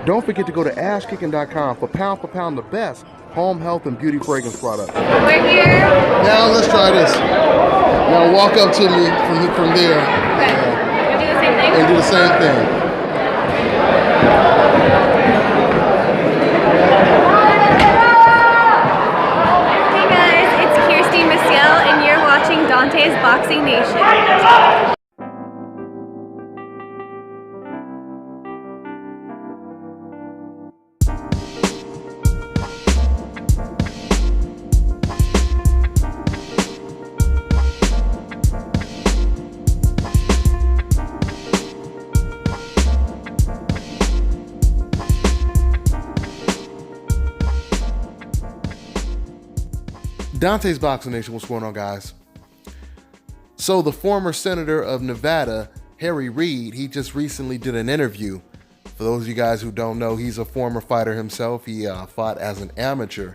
Don't forget to go to asskicking.com for pound the best home health and beauty fragrance products. We're here. Now let's try this. Now walk up to me from there. Okay. And do the same thing? And do the same thing. And you're watching Dante's Boxing Nation. Dante's Boxing Nation, what's going on, guys? So the former senator of Nevada, Reid, he just recently did an interview. For those of you guys who don't know, he's a former fighter himself. He fought as an amateur.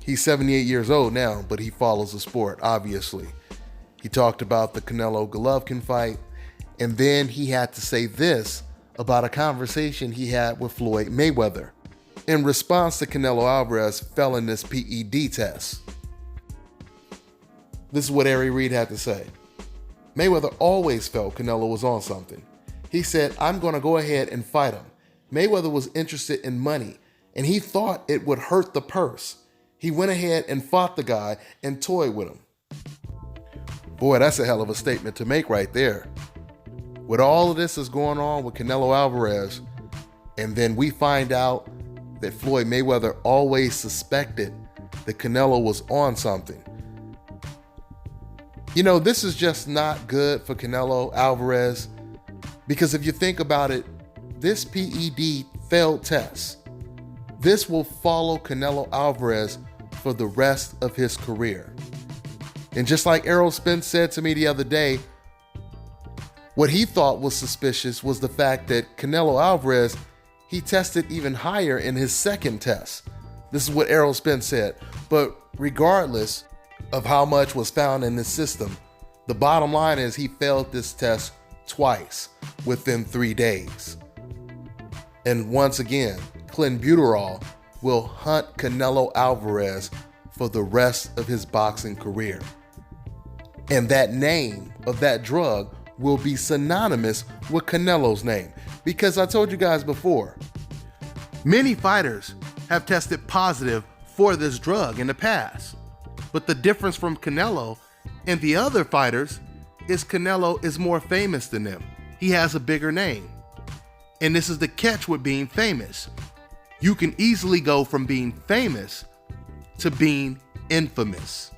He's 78 years old now, but he follows the sport, obviously. He talked about the Canelo-Golovkin fight, and then he had to say this about a conversation he had with Floyd Mayweather in response to Canelo Alvarez failing this PED test. This is what Reid had to say. Mayweather always felt Canelo was on something. He said, "I'm going to go ahead and fight him." Mayweather was interested in money, and he thought it would hurt the purse. He went ahead and fought the guy and toyed with him. Boy, that's a hell of a statement to make right there. With all of this is going on with Canelo Alvarez, and then we find out that Floyd Mayweather always suspected that Canelo was on something. You know, this is just not good for Canelo Alvarez, because if you think about it, this PED failed test. This will follow Canelo Alvarez for the rest of his career. And just like Errol Spence said to me the other day, what he thought was suspicious was the fact that Canelo Alvarez, he tested even higher in his second test. This is what Errol Spence said. But regardless of how much was found in this system, the bottom line is he failed this test twice within 3 days. And once again, clenbuterol will hunt Canelo Alvarez for the rest of his boxing career. And that name of that drug will be synonymous with Canelo's name. Because I told you guys before, many fighters have tested positive for this drug in the past. But the difference from Canelo and the other fighters is Canelo is more famous than them. He has a bigger name. And this is the catch with being famous. You can easily go from being famous to being infamous.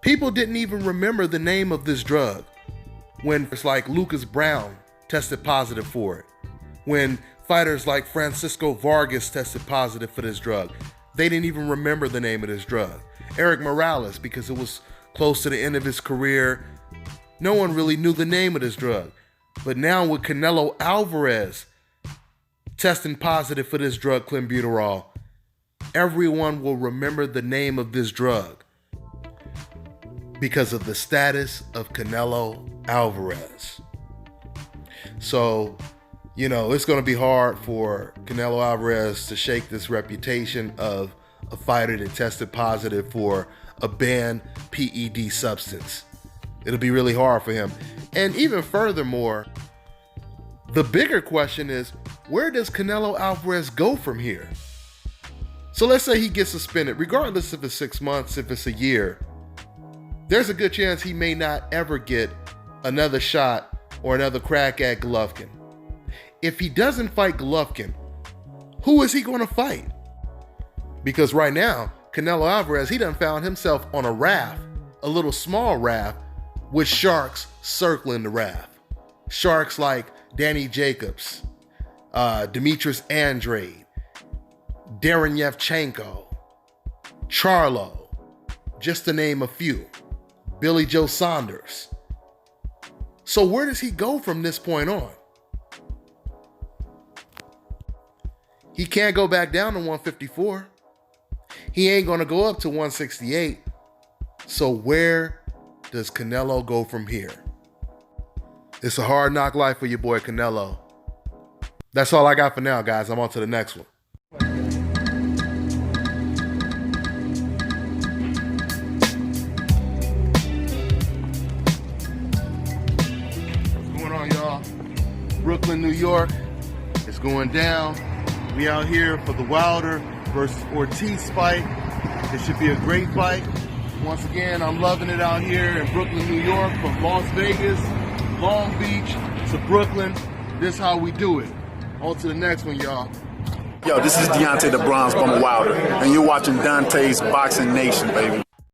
People didn't even remember the name of this drug when it's like Lucas Brown tested positive for it. When fighters like Francisco Vargas tested positive for this drug, they didn't even remember the name of this drug. Eric Morales, because it was close to the end of his career, no one really knew the name of this drug. But now with Canelo Alvarez testing positive for this drug, clenbuterol, everyone will remember the name of this drug because of the status of Canelo Alvarez. So, you know, it's going to be hard for Canelo Alvarez to shake this reputation of a fighter that tested positive for a banned PED substance. It'll be really hard for him. And even furthermore, the bigger question is, where does Canelo Alvarez go from here? So let's say he gets suspended, regardless if it's 6 months, if it's a year, there's a good chance he may not ever get another shot or another crack at Golovkin. If he doesn't fight Golovkin, who is he going to fight? Because right now, Canelo Alvarez, he done found himself on a raft, a little small raft, with sharks circling the raft. Sharks like Danny Jacobs, Demetrius Andrade, Darren Yevchenko, Charlo, just to name a few. Billy Joe Saunders. So where does he go from this point on? He can't go back down to 154. He ain't going to go up to 168. So where does Canelo go from here? It's a hard knock life for your boy Canelo. That's all I got for now, guys. I'm on to the next one. What's going on, y'all? Brooklyn, New York. It's going down. We out here for the Wilder versus Ortiz fight. It should be a great fight. Once again, I'm loving it out here in Brooklyn, New York, from Las Vegas, Long Beach to Brooklyn. This is how we do it. On to the next one, y'all. Yo, this is Deontay the Bronze Bomber Wilder, and you're watching Dante's Boxing Nation, baby.